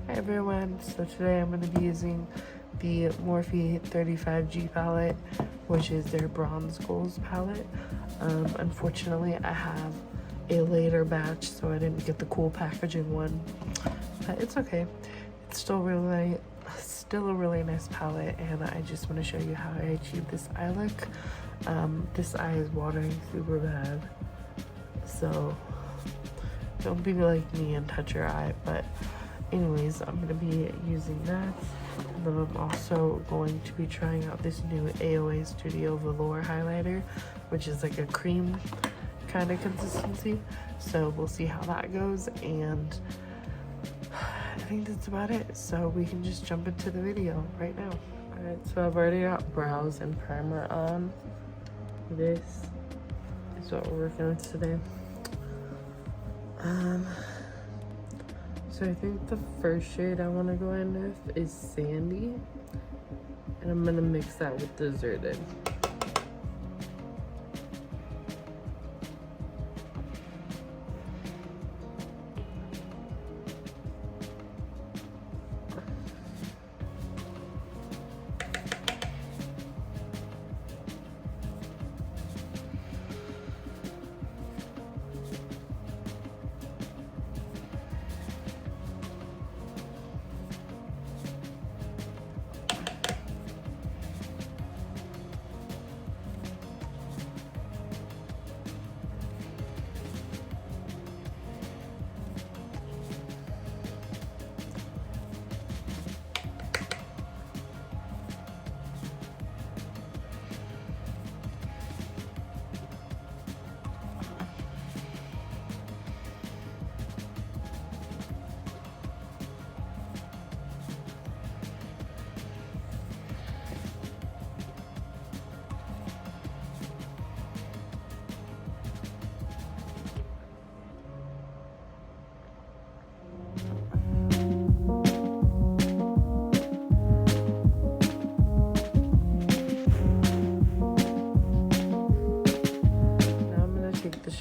Hi everyone, so today I'm going to be using the Morphe 35G palette, which is their bronze goals palette. Unfortunately I have a later batch, so I didn't get the cool packaging one, but it's okay. It's still a really nice palette, and I just want to show you how I achieved this eye look. This eye is watering super bad, so don't be like me and touch your eye. But anyways, I'm going to be using that, and then I'm also going to be trying out this new AOA Studio Velour highlighter, which is like a cream kind of consistency, so we'll see how that goes. And I think that's about it, so we can just jump into the video right now. Alright, so I've already got brows and primer on. This is what we're working with today. So I think the first shade I want to go in with is Sandy, and I'm gonna mix that with Deserted.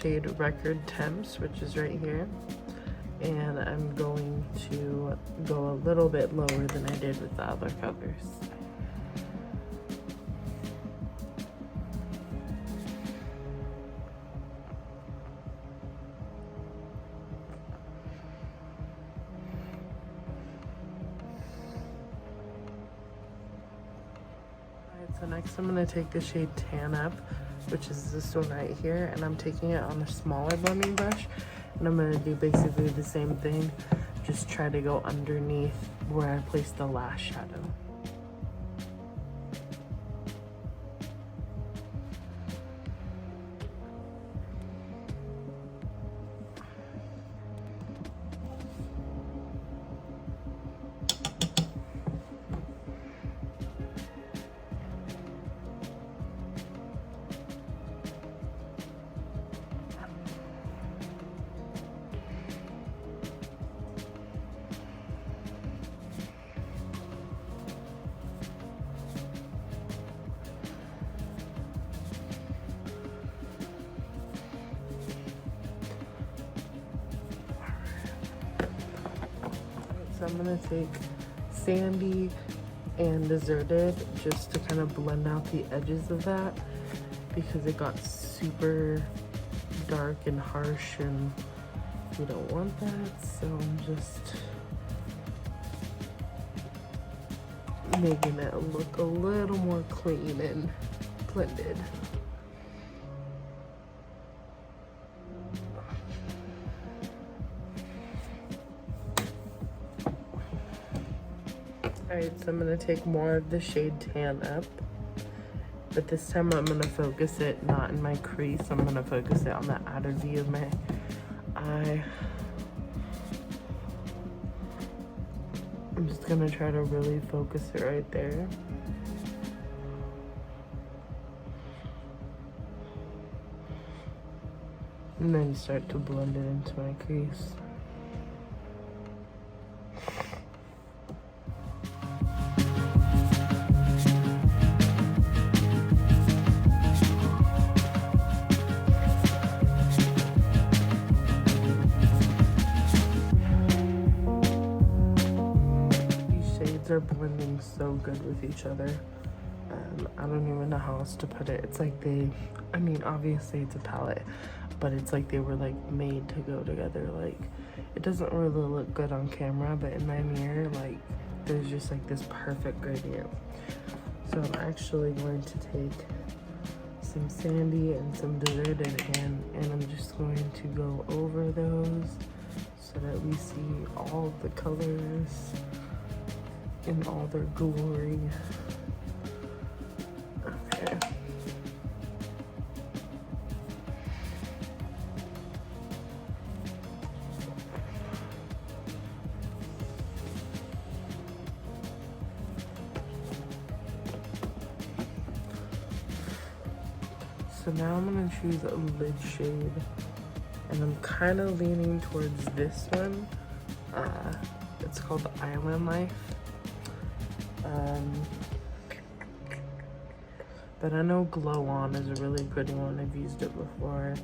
Shade Record Temps, which is right here, and I'm going to go a little bit lower than I did with the other colors. Alright, so next I'm going to take the shade Tan Up, which is this one right here, and I'm taking it on a smaller blending brush, and I'm going to do basically the same thing, just try to go underneath where I placed the last shadow. So I'm gonna take Sandy and Deserted just to kind of blend out the edges of that, because it got super dark and harsh and we don't want that, so I'm just making it look a little more clean and blended. Alright, so I'm going to take more of the shade Tan Up, but this time I'm going to focus it not in my crease, I'm going to focus it on the outer V of my eye. I'm just going to try to really focus it right there. And then start to blend it into my crease. shades are blending so good with each other. I don't even know how else to put it. It's like I mean, obviously it's a palette, but it's like they were like made to go together. Like, it doesn't really look good on camera, but in my mirror, like, there's just like this perfect gradient. So I'm actually going to take some sandy and some deserted hand, and I'm just going to go over those so that we see all the colors in all their glory. Okay. So now I'm gonna choose a lid shade, and I'm kind of leaning towards this one. It's called Island Life. But I know Glow On is a really good one. I've used it before.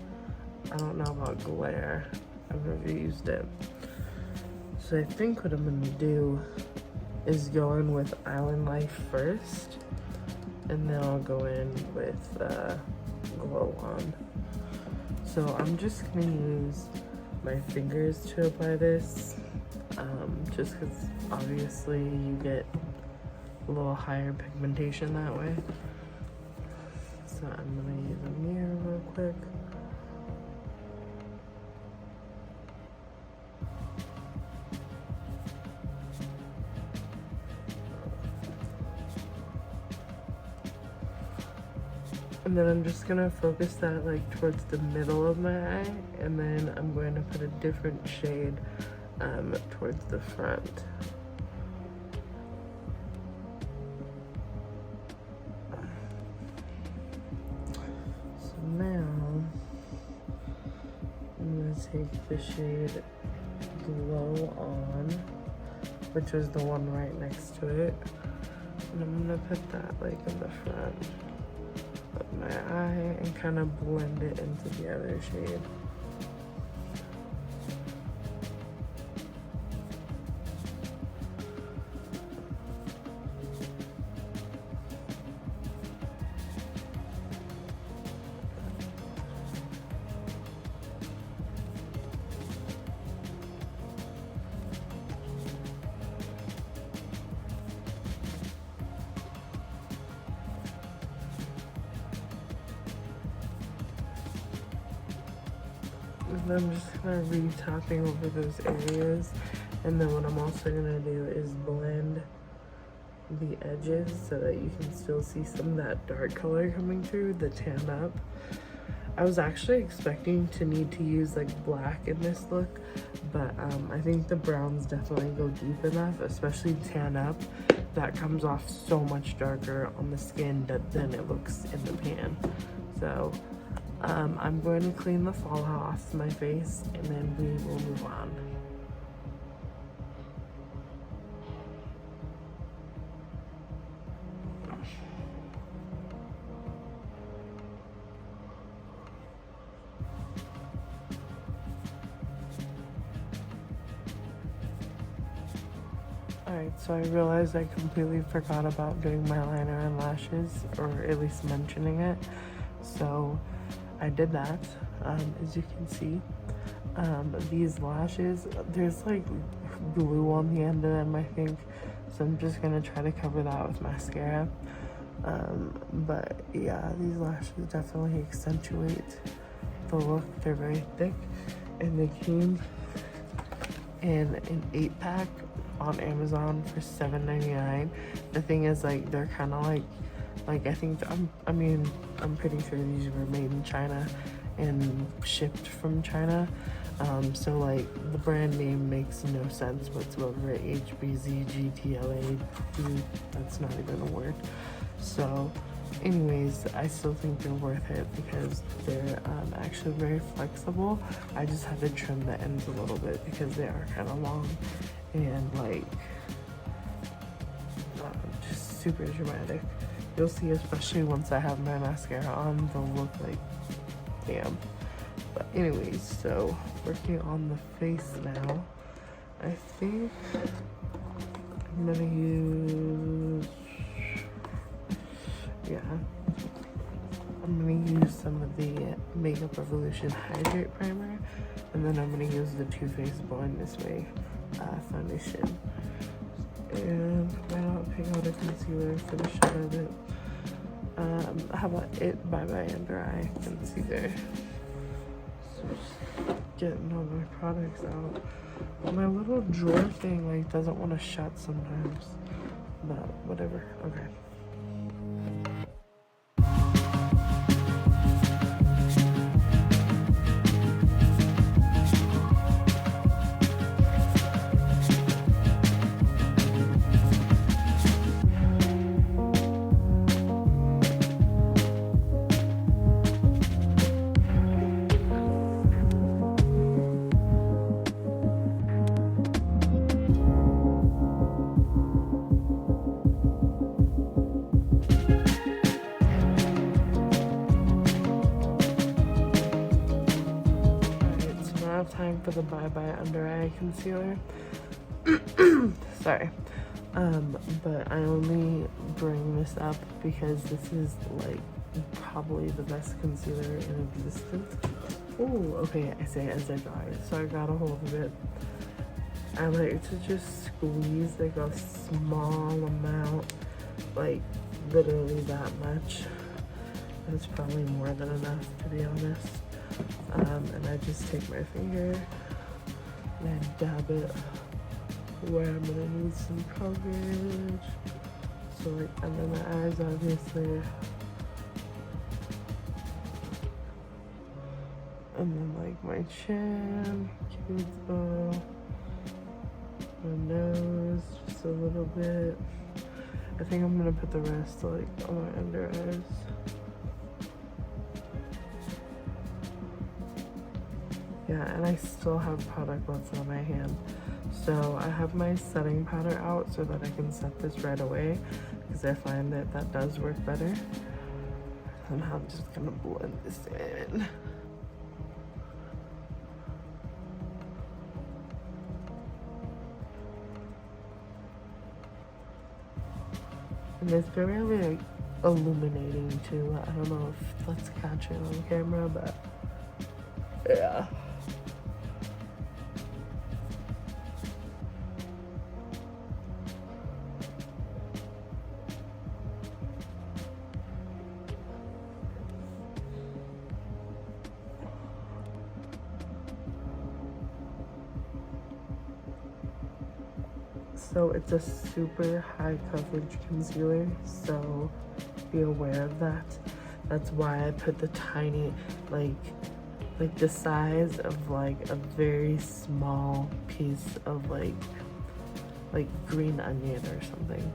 I don't know about Glare. I've never used it. So I think what I'm gonna do is go in with Island Life first, and then I'll go in with Glow On. So I'm just gonna use my fingers to apply this, just because obviously you get a little higher pigmentation that way. So I'm gonna use a mirror real quick. And then I'm just gonna focus that like towards the middle of my eye, and then I'm going to put a different shade towards the front. So now I'm gonna take the shade Glow On, which is the one right next to it, and I'm gonna put that like in the front of my eye and kind of blend it into the other shade. And I'm just gonna re-tapping over those areas, and then what I'm also gonna do is blend the edges so that you can still see some of that dark color coming through, the tan up. I was actually expecting to need to use like black in this look, but I think the browns definitely go deep enough, especially tan up. That comes off so much darker on the skin than it looks in the pan. So I'm going to clean the fallout off my face, and then we will move on. Alright, so I realized I completely forgot about doing my liner and lashes, or at least mentioning it. So I did that. As you can see, these lashes, there's like glue on the end of them, I think. So I'm just gonna try to cover that with mascara. But yeah, these lashes definitely accentuate the look. They're very thick, and they came in an 8-pack on Amazon for $7.99. The thing is, like, they're kind of like I think I'm pretty sure these were made in China and shipped from China. So like the brand name makes no sense whatsoever. HBZGTLA, that's not even a word. So anyways, I still think they're worth it because they're actually very flexible. I just had to trim the ends a little bit because they are kind of long and like just super dramatic. You'll see, especially once I have my mascara on, they'll look like damn. But anyways, so working on the face now, I think I'm gonna use, yeah, I'm gonna use some of the Makeup Revolution Hydrate Primer, and then I'm gonna use the Too Faced Born This Way foundation. And why not pick out a concealer for the shadow bit? How about it Bye Bye Undereye concealer? So just getting all my products out. My little drawer thing like doesn't want to shut sometimes, but whatever. Okay. Time for the Bye Bye Undereye concealer. Sorry. But I only bring this up because this is like probably the best concealer in existence. Oh, okay, I say as I got it, so I got a hold of it. I like to just squeeze like a small amount, like literally that much. That's probably more than enough, to be honest. And I just take my finger and I dab it where I'm gonna need some coverage. So like under my eyes, obviously. And then like my chin, cupid's bow, my nose, just a little bit. I think I'm gonna put the rest like on my under eyes. Yeah, and I still have product left on my hand. So I have my setting powder out so that I can set this right away because I find that that does work better. And I'm just gonna blend this in. And it's very like illuminating too. I don't know if that's catching on camera, but yeah. So it's a super high coverage concealer, so be aware of that. That's why I put the tiny, like the size of like a very small piece of like green onion or something,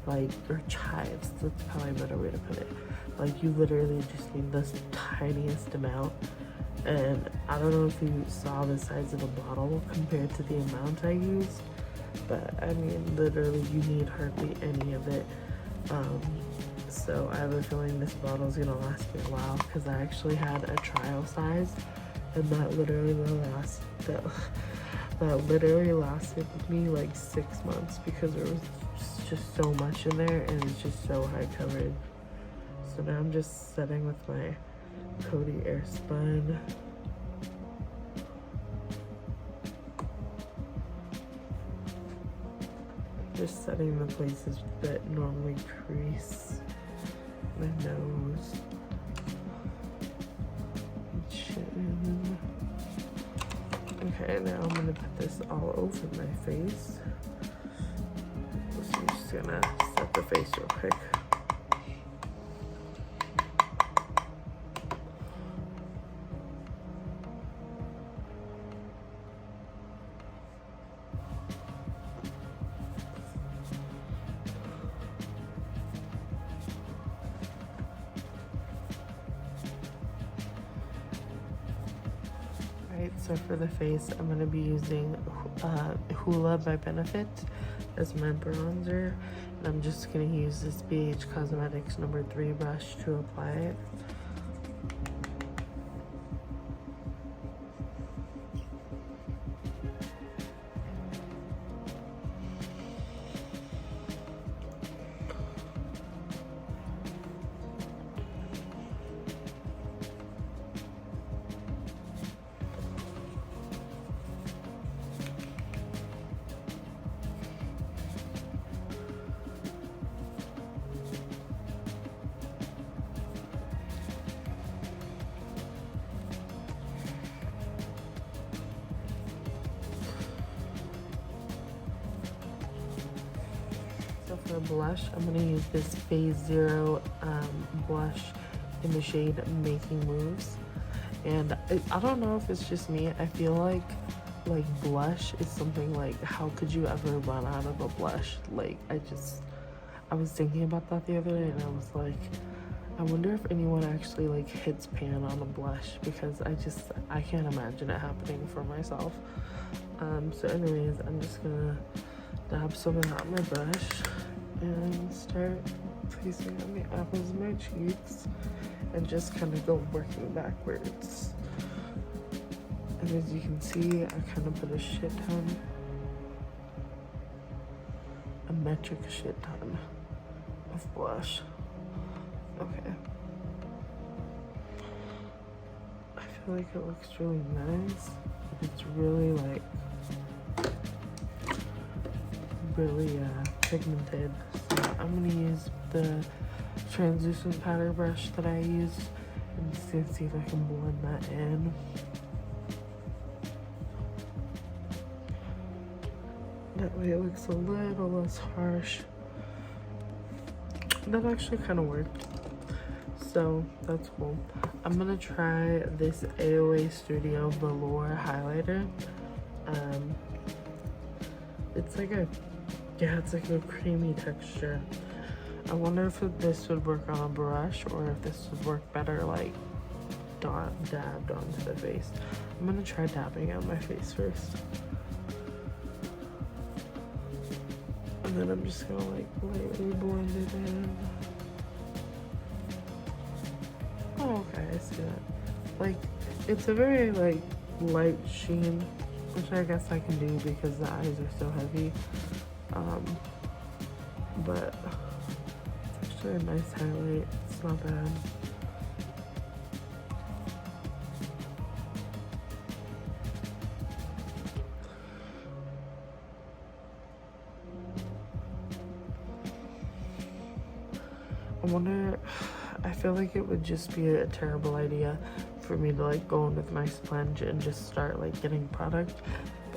like, or chives. That's probably a better way to put it. Like you literally just need this tiniest amount. And I don't know if you saw the size of the bottle compared to the amount I used. But I mean, literally you need hardly any of it. So I have a feeling this bottle is gonna last me a while because I actually had a trial size, and that literally lasted me like 6 months because there was just so much in there and it's just so high coverage. So now I'm just setting with my Coty Airspun. Just setting the places that normally crease my nose, chin. Okay, now I'm gonna put this all over my face. So I'm just gonna set the face real quick. So for the face, I'm going to be using Hoola by Benefit as my bronzer. And I'm just going to use this BH Cosmetics number 3 brush to apply it. for blush, I'm gonna use this Phase Zero blush in the shade Making Moves. And I don't know if it's just me. I feel like blush is something like, how could you ever run out of a blush? Like, I was thinking about that the other day, and I was like, I wonder if anyone actually like hits pan on a blush, because I can't imagine it happening for myself. So anyways, I'm just gonna dab some of that on my brush and start placing on the apples of my cheeks and just kind of go working backwards. And as you can see, I kind of put a shit ton, a metric shit ton of blush. Okay. I feel like it looks really nice. It's really like, really pigmented. So I'm gonna use the translucent powder brush that I used and just gonna see if I can blend that in. That way it looks a little less harsh. That actually kind of worked. So that's cool. I'm gonna try this AOA Studio Velour highlighter. It's like a creamy texture. I wonder if this would work on a brush or if this would work better like dabbed onto the face. I'm gonna try dabbing on my face first. And then I'm just gonna like lightly blend it in. Oh, okay, I see that. Like, it's a very like light sheen, which I guess I can do because the eyes are so heavy. But it's actually a nice highlight. It's not bad. I feel like it would just be a terrible idea for me to like go in with my sponge and just start like getting product,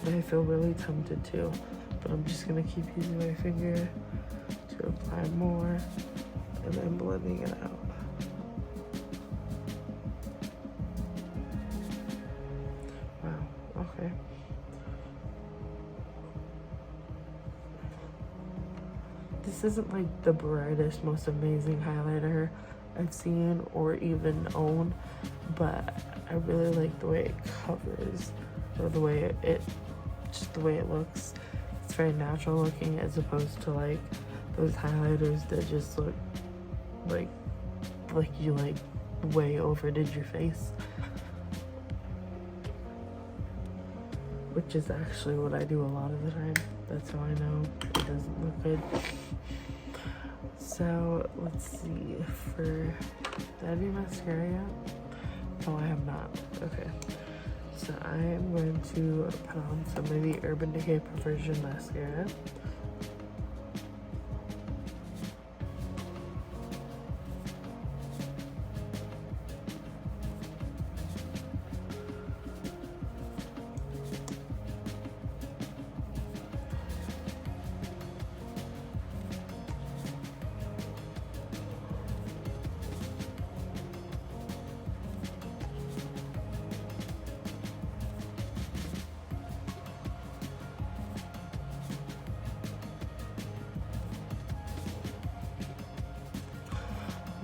but I feel really tempted to. But I'm just gonna keep using my finger to apply more and then blending it out. Wow, okay. This isn't like the brightest, most amazing highlighter I've seen or even own, but I really like the way it covers, or the way just the way it looks. It's very natural looking as opposed to like those highlighters that just look like you like way overdid your face, which is actually what I do a lot of the time. That's how I know it doesn't look good. So let's see, for, did I do mascara yet? No, I have not. Okay. So I am going to put on some of the Urban Decay Perversion mascara.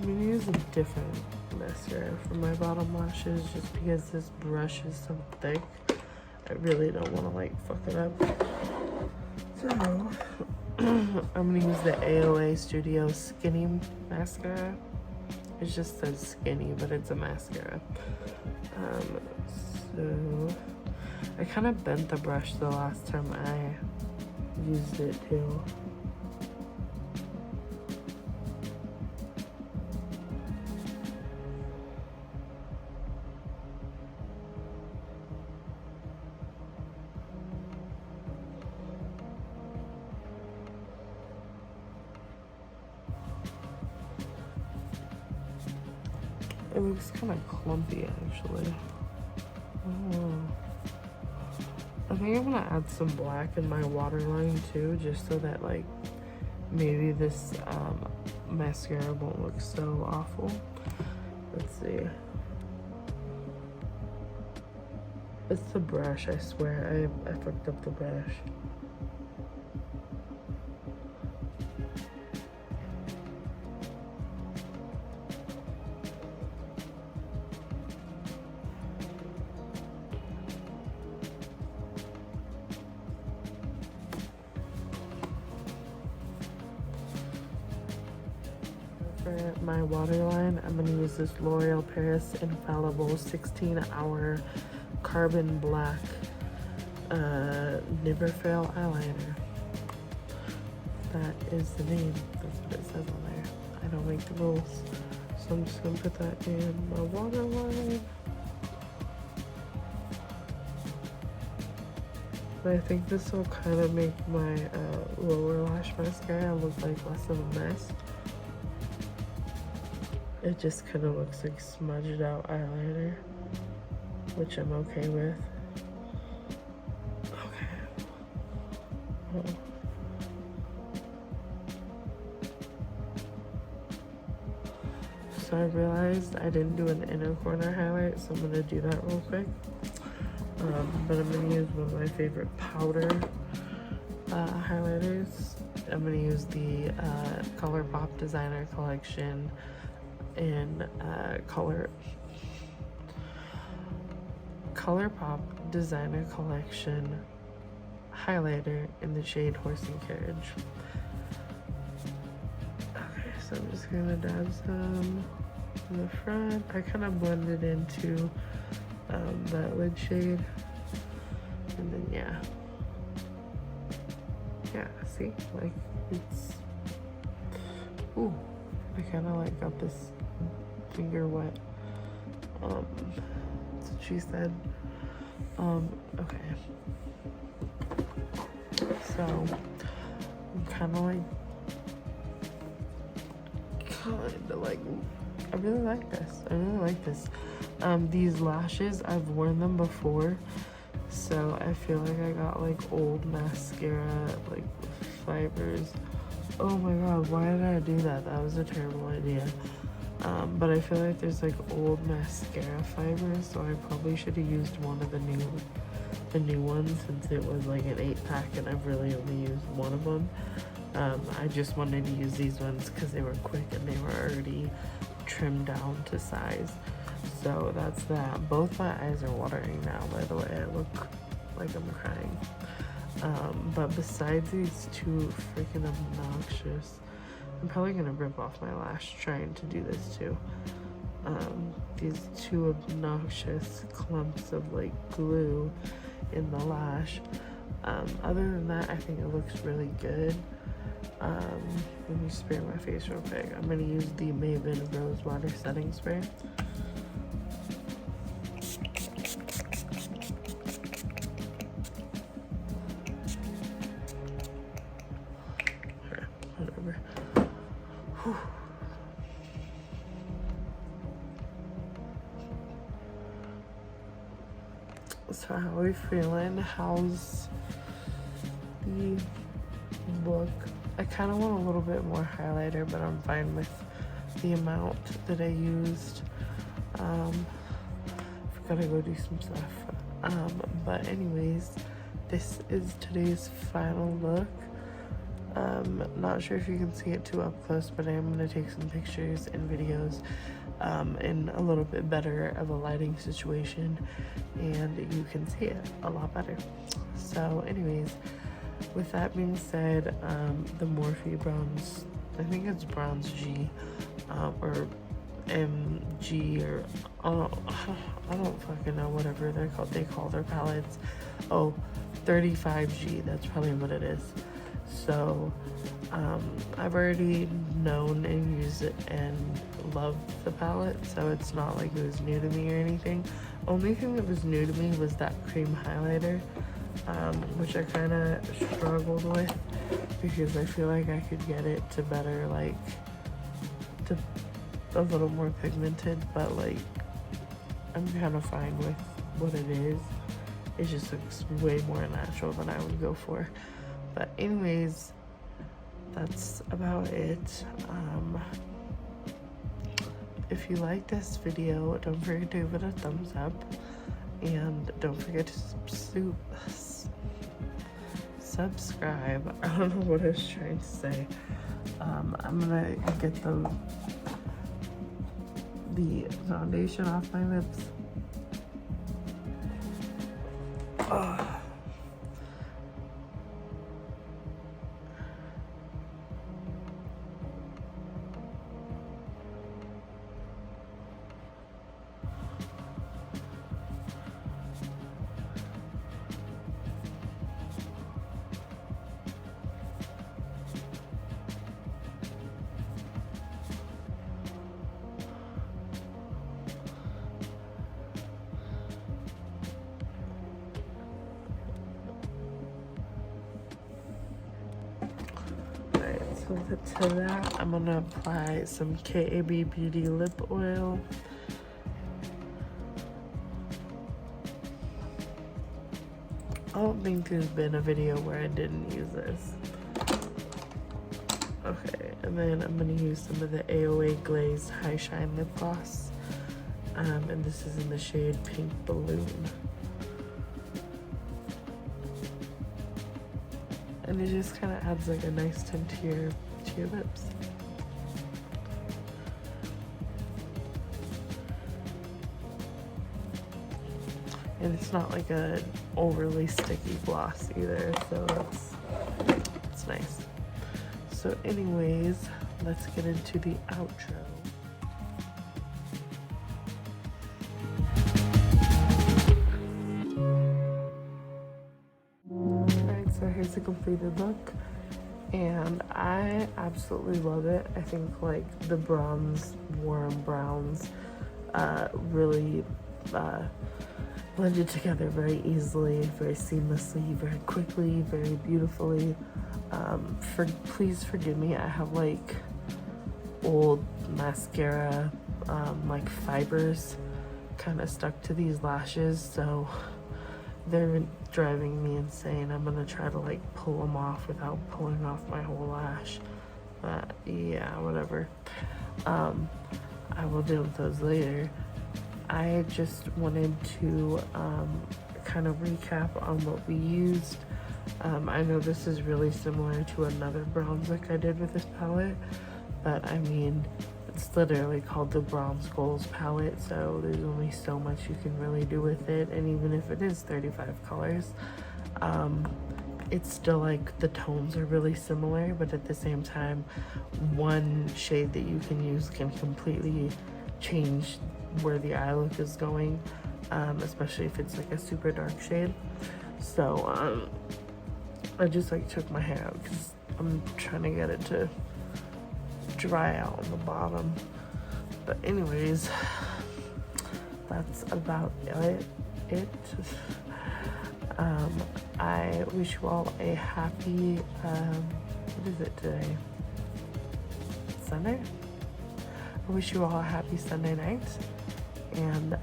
I'm gonna use a different mascara for my bottom lashes just because this brush is so thick. I really don't want to like fuck it up. So I'm gonna use the AOA Studio Skinny Mascara. It just says skinny, but it's a mascara. So I kind of bent the brush the last time I used it too. It looks kind of clumpy, actually. Oh. I think I'm gonna add some black in my waterline too, just so that like maybe this mascara won't look so awful. Let's see. It's the brush, I swear. I fucked up the brush. For my waterline, I'm gonna use this L'Oreal Paris Infallible 16-hour carbon black never fail eyeliner. That is the name. That's what it says on there. I don't make the rules, so I'm just gonna put that in my waterline. But I think this will kind of make my lower lash mascara look like less of a mess. It just kind of looks like smudged out eyeliner, which I'm okay with. Okay. Oh. So I realized I didn't do an inner corner highlight, so I'm gonna do that real quick. But I'm gonna use one of my favorite powder highlighters. I'm gonna use the ColourPop Designer Collection in ColourPop Designer Collection highlighter in the shade Horse and Carriage. Okay, so I'm just gonna dab some in the front. I kind of blended into that lid shade, and then yeah, see, like it's, ooh, I kind of like got this finger wet. That's what she said. Okay, so I'm kind of like I really like this. These lashes, I've worn them before, so I feel like I got like old mascara like fibers. Oh my god, why did I do that? That was a terrible idea. But I feel like there's like old mascara fibers, so I probably should have used one of the new ones, since it was like an 8-pack and I've really only used one of them. I just wanted to use these ones because they were quick and they were already trimmed down to size. So that's that. Both my eyes are watering now, by the way. I look like I'm crying. But besides these two freaking obnoxious, I'm probably gonna rip off my lash trying to do this too. These two obnoxious clumps of like glue in the lash. Other than that, I think it looks really good. Let me spray my face real quick. I'm gonna use the Maven Rose Water Setting Spray. Whatever. Whew. So how are we feeling? How's the look? I kind of want a little bit more highlighter, but I'm fine with the amount that I used. I've got to go do some stuff. But anyways, this is today's final look. Not sure if you can see it too up close, but I am going to take some pictures and videos in a little bit better of a lighting situation, and you can see it a lot better. So anyways, with that being said, the Morphe bronze, I think it's bronze G, or MG, or I don't fucking know, whatever they're called. They call their palettes. Oh, 35G, that's probably what it is. So I've already known and used it and loved the palette, so it's not like it was new to me or anything. Only thing that was new to me was that cream highlighter, which I kind of struggled with because I feel like I could get it to better, like, to a little more pigmented, but like I'm kind of fine with what it is. It just looks way more natural than I would go for. But anyways, that's about it. If you like this video, don't forget to give it a thumbs up, and don't forget to subscribe. I don't know what I was trying to say. I'm gonna get the foundation off my lips. Oh. To that, I'm gonna apply some KAB Beauty lip oil. I don't think there's been a video where I didn't use this. Okay, and then I'm gonna use some of the AOA Glazed High Shine Lip Gloss. And this is in the shade Pink Balloon. And it just kind of adds like a nice tint to your lips. And it's not like a overly sticky gloss either, so it's nice. So anyways, let's get into the outro. Alright, so here's the completed look. And I absolutely love it. I think like the bronze, warm browns really blended together very easily, very seamlessly, very quickly, very beautifully. Please forgive me, I have like old mascara like fibers kind of stuck to these lashes, so they're driving me insane. I'm gonna try to like pull them off without pulling off my whole lash, but yeah, whatever. I will deal with those later. I just wanted to kind of recap on what we used. I know this is really similar to another bronze look I did with this palette, but I mean, it's literally called the Bronze Goals palette, so there's only so much you can really do with it. And even if it is 35 colors, it's still like the tones are really similar, but at the same time, one shade that you can use can completely change where the eye look is going, especially if it's like a super dark shade. So I just like took my hair out because I'm trying to get it to dry out on the bottom. But anyways, that's about it. I wish you all a happy what is it today, Sunday? I wish you all a happy Sunday night. And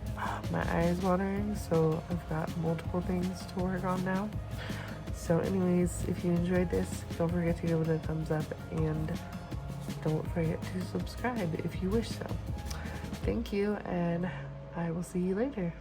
my eye is watering, so I've got multiple things to work on now. So anyways, if you enjoyed this, don't forget to give it a thumbs up, and don't forget to subscribe if you wish so. Thank you, and I will see you later.